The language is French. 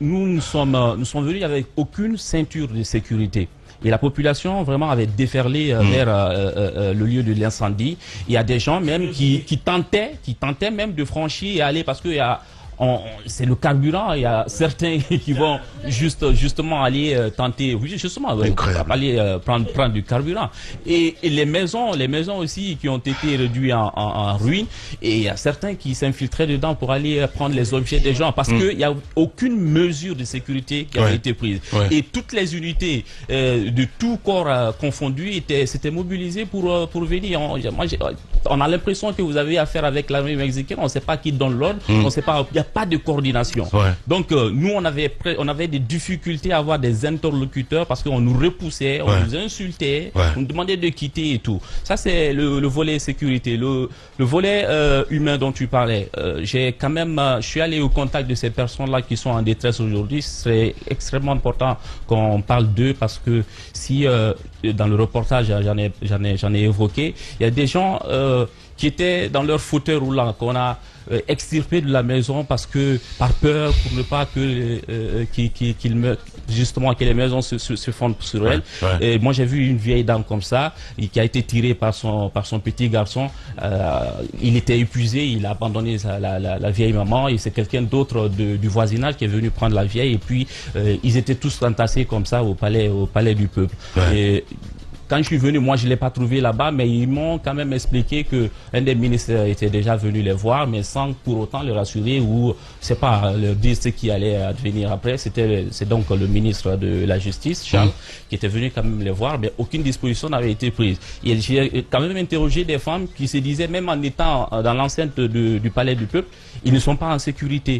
nous sommes venus avec aucune ceinture de sécurité. Et la population vraiment avait déferlé vers le lieu de l'incendie. Il y a des gens même qui tentaient même de franchir et aller parce que c'est le carburant. Il y a certains qui vont justement aller tenter, justement, aller prendre du carburant. Et les maisons aussi qui ont été réduites en ruine. Et il y a certains qui s'infiltraient dedans pour aller prendre les objets des gens parce qu'il n'y a aucune mesure de sécurité qui a été prise. Et toutes les unités de tout corps confondus s'étaient mobilisées pour venir. On a l'impression que vous avez affaire avec l'armée mexicaine. On ne sait pas qui donne l'ordre. On sait pas. Il n'y a pas de coordination. Donc nous on avait des difficultés à avoir des interlocuteurs parce qu'on nous repoussait, on nous insultait, on nous demandait de quitter et tout. Ça c'est le volet sécurité. Le volet humain dont tu parlais. Je suis allé au contact de ces personnes-là qui sont en détresse aujourd'hui. C'est extrêmement important qu'on parle d'eux parce que si dans le reportage j'en ai évoqué, il y a des gens qui étaient dans leur fauteuil roulant qu'on a extirpé de la maison parce que par peur pour ne pas justement que les maisons se fondent sur elle. Et moi j'ai vu une vieille dame comme ça qui a été tirée par son petit garçon. Il était épuisé, il a abandonné la vieille maman et c'est quelqu'un d'autre du voisinage qui est venu prendre la vieille et puis ils étaient tous entassés comme ça au palais du peuple. Et quand je suis venu, moi je ne l'ai pas trouvé là-bas, mais ils m'ont quand même expliqué que un des ministres était déjà venu les voir, mais sans pour autant les rassurer ou, c'est pas, leur dire ce qui allait advenir après. C'est donc le ministre de la Justice, Charles, qui était venu quand même les voir, mais aucune disposition n'avait été prise. Et j'ai quand même interrogé des femmes qui se disaient, même en étant dans l'enceinte du palais du peuple, ils ne sont pas en sécurité.